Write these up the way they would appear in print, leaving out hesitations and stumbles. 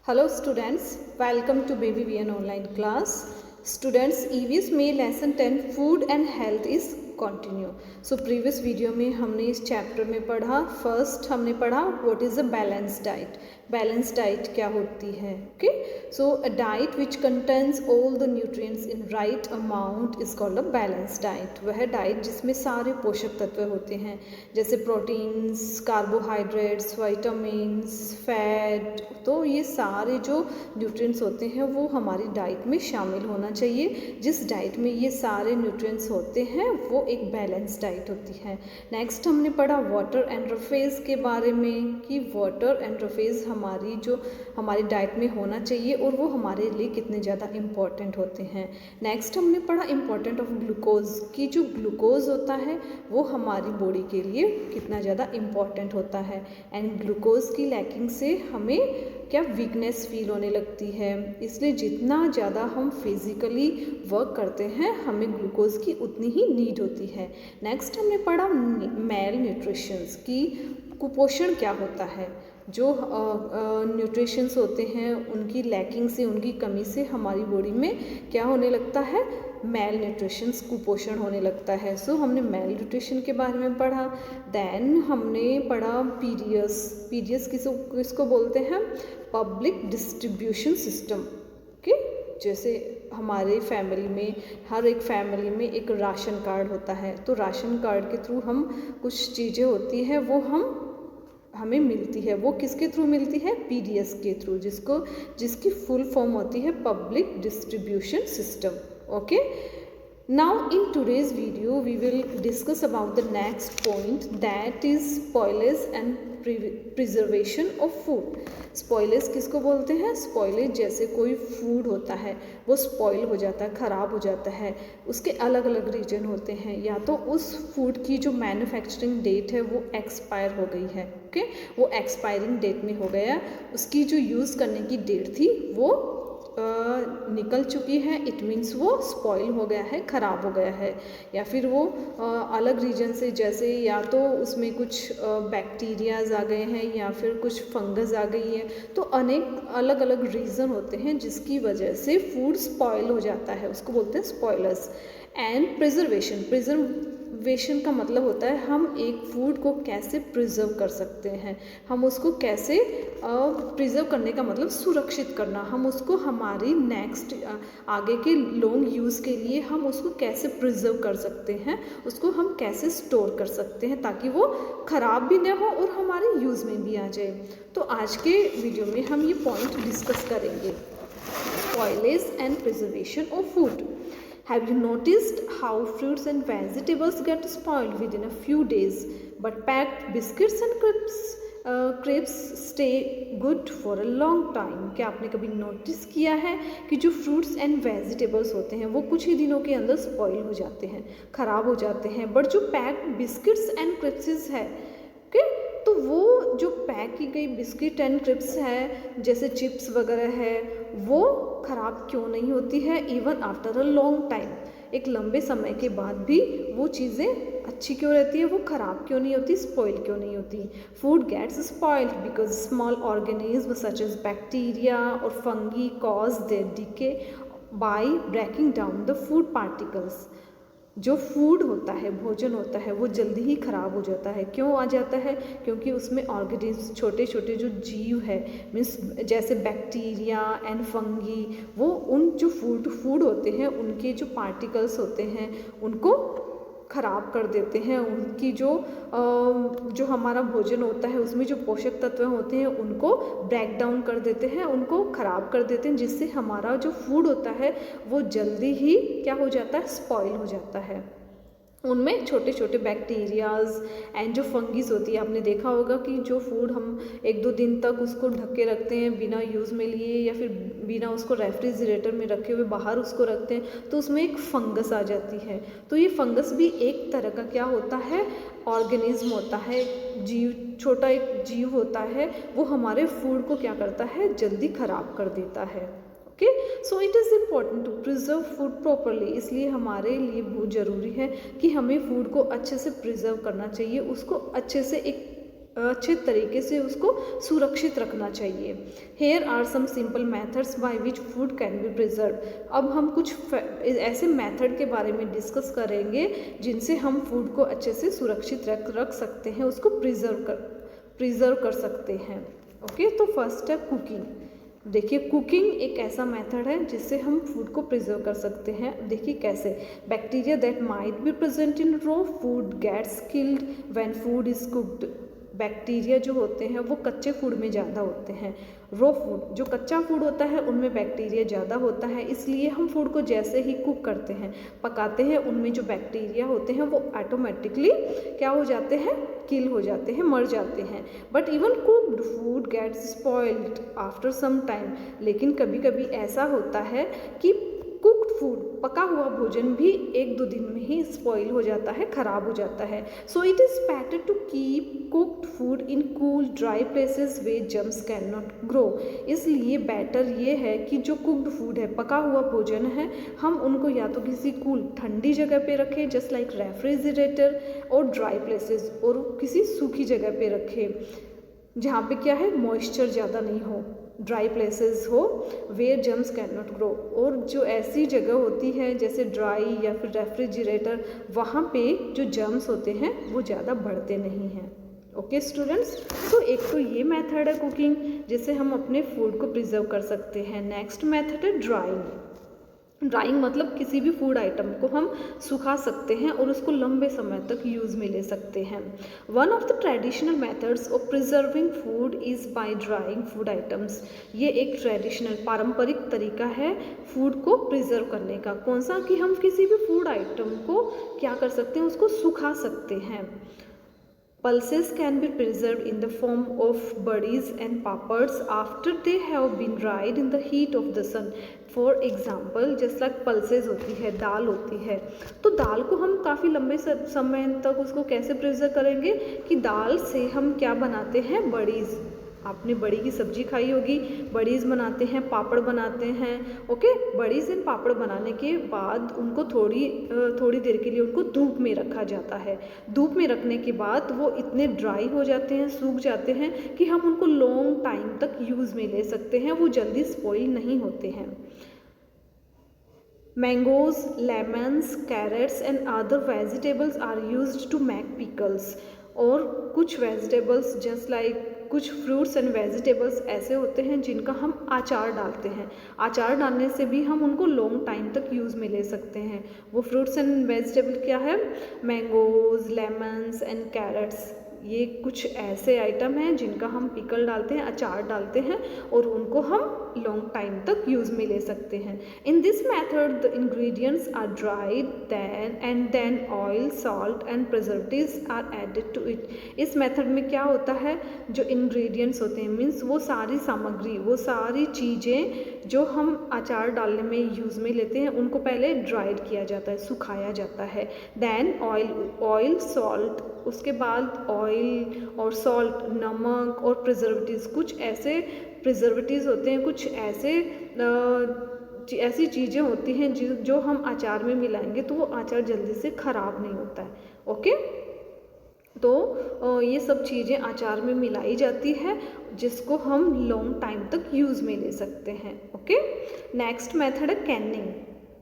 Hello students, welcome to Baby VN online class. Students, EVS में lesson 10 food and health is continue. So previous video में हमने इस chapter में पढ़ा, first हमने पढ़ा what is a balanced diet. Balanced diet क्या होती है? Okay, so a diet which contains all the nutrients in right amount is called a balanced diet. वह diet जिसमें सारे पोषक तत्व होते हैं जैसे प्रोटीन्स, कार्बोहाइड्रेट्स, विटामिन्स, फैट, तो ये सारे जो न्यूट्रिएंट्स होते हैं वो हमारी डाइट में शामिल होना चाहिए। जिस डाइट में ये सारे न्यूट्रिएंट्स होते हैं वो एक बैलेंस डाइट होती है। नेक्स्ट हमने पढ़ा वाटर एंड्रोफेज के बारे में कि वाटर एंड्रोफेज हमारी डाइट में होना चाहिए और वो हमारे लिए कितने ज़्यादा इम्पॉर्टेंट होते हैं। नेक्स्ट हमने पढ़ा इम्पॉर्टेंट ऑफ ग्लूकोज कि जो ग्लूकोज होता है वो हमारी बॉडी के लिए कितना ज़्यादा इम्पॉर्टेंट होता है एंड ग्लूकोज की लैकिंग से हमें क्या वीकनेस फील होने लगती है। इसलिए जितना ज़्यादा हम फिज़िकली वर्क करते हैं हमें ग्लूकोज की उतनी ही नीड होती है। नेक्स्ट हमने पढ़ा मेल न्यूट्रिशंस की कुपोषण क्या होता है। जो न्यूट्रिशंस होते हैं उनकी लैकिंग से, उनकी कमी से हमारी बॉडी में क्या होने लगता है, मेल न्यूट्रिशंस, कुपोषण होने लगता है। सो हमने मेल न्यूट्रिशन के बारे में पढ़ा। देन हमने पढ़ा पीडीएस किसको बोलते हैं, पब्लिक डिस्ट्रीब्यूशन सिस्टम। ओके, जैसे हमारे फैमिली में, हर एक फैमिली में एक राशन कार्ड होता है, तो राशन कार्ड के थ्रू हम कुछ चीज़ें होती है वो हमें मिलती है। वो किसके थ्रू मिलती है, पीडीएस के थ्रू, जिसकी फुल फॉर्म होती है public distribution system. Okay, now in today's video we will discuss about the next point, that is spoilage and preservation of food. Spoilage किसको बोलते हैं, स्पॉयलेज जैसे कोई फूड होता है वो स्पॉइल हो जाता है, ख़राब हो जाता है। उसके अलग अलग रीजन होते हैं, या तो उस फूड की जो मैन्युफैक्चरिंग डेट है वो एक्सपायर हो गई है। ओके, वो एक्सपायरिंग डेट में हो गया, उसकी जो यूज़ करने की डेट थी वो निकल चुकी है, इट मीन्स वो स्पॉइल हो गया है, ख़राब हो गया है। या फिर वो अलग रीजन से, जैसे या तो उसमें कुछ बैक्टीरियाज आ गए हैं या फिर कुछ फंगस आ गई है, तो अनेक अलग अलग रीज़न होते हैं जिसकी वजह से फूड स्पॉइल हो जाता है, उसको बोलते हैं स्पॉयलर्स। एंड प्रिजर्वेशन का मतलब होता है हम एक फूड को कैसे प्रिजर्व कर सकते हैं, हम उसको कैसे प्रिजर्व करने का मतलब सुरक्षित करना, हम उसको हमारी नेक्स्ट आगे के लॉन्ग यूज़ के लिए हम उसको कैसे प्रिजर्व कर सकते हैं, उसको हम कैसे स्टोर कर सकते हैं ताकि वो ख़राब भी ना हो और हमारे यूज़ में भी आ जाए। तो आज के वीडियो में हम ये पॉइंट डिस्कस करेंगे, spoilage and preservation of food. Have you noticed how fruits and vegetables get spoiled within a few days, but packed biscuits and crepes stay good for a long time? क्या आपने कभी notice किया है कि जो fruits and vegetables होते हैं वो कुछ ही दिनों के अंदर स्पॉइल हो जाते हैं, ख़राब हो जाते हैं, बट जो पैक्ड बिस्किट्स एंड क्रिप्स है, ओके, तो वो जो पैक की गई बिस्किट एंड क्रिप्स है जैसे चिप्स वगैरह है वो ख़राब क्यों नहीं होती है, even after a long time, एक लंबे समय के बाद भी वो चीज़ें अच्छी क्यों रहती है, वो ख़राब क्यों नहीं होती, स्पॉइल क्यों नहीं होती। Food gets spoiled because small organism such as bacteria और fungi cause their decay by breaking down the food particles. जो फूड होता है, भोजन होता है, वो जल्दी ही ख़राब हो जाता है। क्यों आ जाता है, क्योंकि उसमें ऑर्गेनिज्म, छोटे छोटे जो जीव है, मीन्स जैसे बैक्टीरिया एंड फंगी, वो उन जो फूड होते हैं उनके जो पार्टिकल्स होते हैं उनको ख़राब कर देते हैं, उनकी जो हमारा भोजन होता है उसमें जो पोषक तत्व होते हैं उनको ब्रेक डाउन कर देते हैं, उनको ख़राब कर देते हैं, जिससे हमारा जो फूड होता है वो जल्दी ही क्या हो जाता है, स्पॉइल हो जाता है। उनमें छोटे छोटे बैक्टीरियाज एंड जो फंगीज होती है, आपने देखा होगा कि जो फूड हम 1-2 दिन तक उसको ढक के रखते हैं बिना यूज़ में लिए, या फिर बिना उसको रेफ्रिजरेटर में रखे हुए बाहर उसको रखते हैं, तो उसमें एक फंगस आ जाती है। तो ये फंगस भी एक तरह का क्या होता है, ऑर्गेनिज्म होता है, जीव, छोटा एक जीव होता है, वो हमारे फूड को क्या करता है, जल्दी ख़राब कर देता है। Okay, so it is important to preserve food properly, इसलिए हमारे लिए बहुत ज़रूरी है कि हमें फूड को अच्छे से प्रिजर्व करना चाहिए, उसको अच्छे से एक अच्छे तरीके से उसको सुरक्षित रखना चाहिए। Here are some simple methods by which food can be preserve. अब हम कुछ ऐसे मेथड के बारे में डिस्कस करेंगे जिनसे हम फूड को अच्छे से सुरक्षित रख सकते हैं, उसको प्रिजर्व कर सकते हैं। ओके, तो फर्स्ट है कुकिंग। देखिए, कुकिंग एक ऐसा मेथड है जिससे हम फूड को प्रिजर्व कर सकते हैं। देखिए कैसे। Bacteria that might be present in raw food gets killed when food is cooked. Bacteria जो होते हैं वो कच्चे फूड में ज़्यादा होते हैं। रॉ फूड, जो कच्चा फूड होता है, उनमें बैक्टीरिया ज़्यादा होता है, इसलिए हम फूड को जैसे ही कुक करते हैं, पकाते हैं, उनमें जो बैक्टीरिया होते हैं वो ऑटोमेटिकली क्या हो जाते हैं, किल हो जाते हैं, मर जाते हैं। But even cooked food gets spoiled after some time. लेकिन कभी कभी ऐसा होता है कि कुक्ड फूड, पका हुआ भोजन भी 1-2 दिन में ही स्पॉइल हो जाता है, खराब हो जाता है। So it is better to keep cooked food in cool dry places where germs can not grow. इसलिए बेटर ये है कि जो कुक्ड फूड है, पका हुआ भोजन है, हम उनको या तो किसी कूल ठंडी जगह पे रखें जस्ट लाइक रेफ्रिजरेटर, और ड्राई प्लेसेस, और किसी सूखी जगह पे रखें जहाँ पे क्या है, मॉइस्चर ज़्यादा नहीं हो, ड्राई प्लेसेस हो, where germs can not grow. और जो ऐसी जगह होती है जैसे ड्राई या फिर रेफ्रिजरेटर, वहाँ पे जो जर्म्स होते हैं वो ज़्यादा बढ़ते नहीं हैं। ओके स्टूडेंट्स, तो एक तो ये मेथड है कुकिंग जिससे हम अपने फूड को प्रिजर्व कर सकते हैं। नेक्स्ट मेथड है ड्राइंग। ड्राइंग मतलब किसी भी फूड आइटम को हम सुखा सकते हैं और उसको लंबे समय तक यूज़ में ले सकते हैं। One of the traditional methods of preserving food is by drawing food items. ये एक ट्रेडिशनल, पारंपरिक तरीका है फूड को प्रिजर्व करने का। कौन सा, कि हम किसी भी फूड आइटम को क्या कर सकते हैं, उसको सुखा सकते हैं। Pulses can be preserved in the form of buddies and papads after they have been dried in the heat of the sun. For example, just like pulses होती है, दाल होती है, तो दाल को हम काफ़ी लंबे समय तक उसको कैसे प्रिजर्व करेंगे, कि दाल से हम क्या बनाते हैं, बड़ीज़। आपने बड़ी की सब्जी खाई होगी, बड़ीज़ बनाते हैं, पापड़ बनाते हैं। ओके, बड़ीज़ एंड पापड़ बनाने के बाद उनको थोड़ी देर के लिए उनको धूप में रखा जाता है। धूप में रखने के बाद वो इतने ड्राई हो जाते हैं, सूख जाते हैं कि हम उनको लॉन्ग टाइम तक यूज़ में ले सकते हैं, वो जल्दी स्पॉइल नहीं होते हैं। Mangoes, lemons, carrots and other vegetables are used to make pickles. और कुछ वेजिटेबल्स जस्ट लाइक कुछ फ्रूट्स एंड वेजिटेबल्स ऐसे होते हैं जिनका हम अचार डालते हैं। अचार डालने से भी हम उनको लॉन्ग टाइम तक यूज़ में ले सकते हैं। वो फ्रूट्स एंड वेजिटेबल क्या है, मैंगोज़, लेमन्स एंड कैरेट्स। ये कुछ ऐसे आइटम हैं जिनका हम पिकल डालते हैं, अचार डालते हैं, और उनको हम लॉन्ग टाइम तक यूज़ में ले सकते हैं। In this method the ingredients are dried then oil, salt and preservatives are added to it. इस मेथड में क्या होता है, जो इंग्रेडिएंट्स होते हैं, मीन्स वो सारी सामग्री, वो सारी चीज़ें जो हम अचार डालने में यूज़ में लेते हैं, उनको पहले ड्राइड किया जाता है, सुखाया जाता है। देन ऑयल, सॉल्ट, उसके बाद ऑयल और सॉल्ट, नमक और प्रिजर्वेटिव्स। कुछ ऐसे प्रिजर्वेटिव्स होते हैं, कुछ ऐसी चीज़ें होती हैं जो हम अचार में मिलाएंगे तो वो अचार जल्दी से ख़राब नहीं होता है। ओके, तो ये सब चीज़ें अचार में मिलाई जाती है जिसको हम लॉन्ग टाइम तक यूज़ में ले सकते हैं। ओके, नेक्स्ट मेथड है कैनिंग।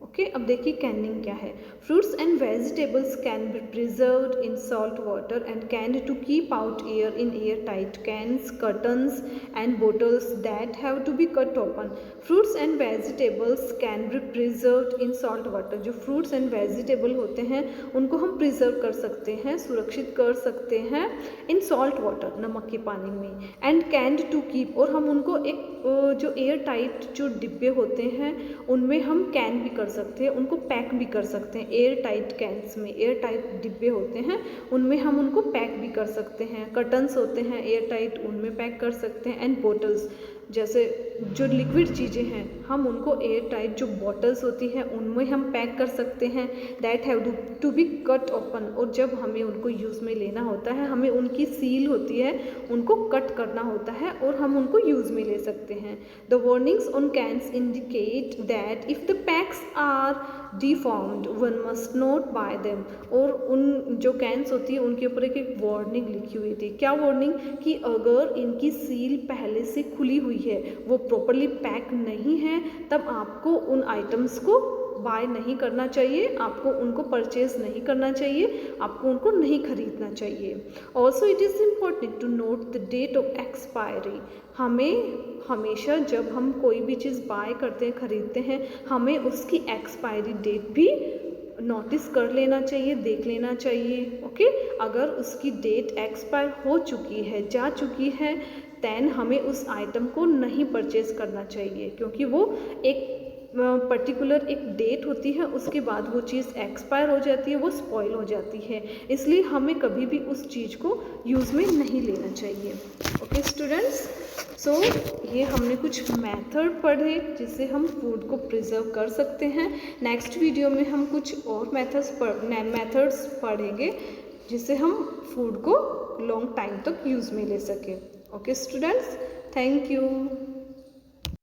ओके, अब देखिए कैनिंग क्या है। Fruits and vegetables can be preserved in salt water and canned to keep out air in air tight cans, cartons and bottles that have to be cut open. Fruits and vegetables can be preserved in salt water. जो fruits and vegetable होते हैं उनको हम preserve कर सकते हैं, सुरक्षित कर सकते हैं इन सॉल्ट वाटर, नमक के पानी में, एंड कैन्ड टू कीप, और हम उनको एक जो एयर टाइट जो डिब्बे होते हैं उनमें हम कैन भी कर सकते हैं, उनको पैक भी कर सकते हैं। एयर टाइट कैंस में, एयर टाइट डिब्बे होते हैं उनमें हम उनको पैक भी कर सकते हैं। कर्टन्स होते हैं एयर टाइट, उनमें पैक कर सकते हैं। एंड बोटल्स, जैसे जो लिक्विड चीज़ें हैं हम उनको एयर टाइट जो बॉटल्स होती हैं उनमें हम पैक कर सकते हैं, that have to be cut open. और जब हमें उनको यूज़ में लेना होता है हमें उनकी सील होती है उनको कट करना होता है और हम उनको यूज़ में ले सकते हैं। The warnings on cans indicate that if the packs are deformed one must not buy them. और उन जो कैंस होती है उनके ऊपर एक वार्निंग लिखी हुई थी। क्या वार्निंग? कि अगर इनकी सील पहले से खुली हुई है, वो प्रॉपरली पैक नहीं है, तब आपको उन आइटम्स को बाय नहीं करना चाहिए, आपको उनको परचेज नहीं करना चाहिए, आपको उनको नहीं खरीदना चाहिए। Also it is important to note the date of expiry. हमें हमेशा जब हम कोई भी चीज़ बाय करते हैं, खरीदते हैं, हमें उसकी एक्सपायरी डेट भी नोटिस कर लेना चाहिए, देख लेना चाहिए। ओके, अगर उसकी डेट एक्सपायर हो चुकी है, जा चुकी है, दैन हमें उस आइटम को नहीं परचेज करना चाहिए, क्योंकि वो एक पर्टिकुलर एक डेट होती है, उसके बाद वो चीज़ एक्सपायर हो जाती है, वो स्पॉइल हो जाती है। इसलिए हमें कभी भी उस चीज़ को यूज़ में नहीं लेना चाहिए। ओके स्टूडेंट्स, सो ये हमने कुछ मेथड पढ़े जिससे हम फूड को प्रिजर्व कर सकते हैं। नेक्स्ट वीडियो में हम कुछ और मेथड्स पढ़ेंगे जिससे हम फूड को लॉन्ग टाइम तक यूज़ में ले सकें। Okay students, thank you.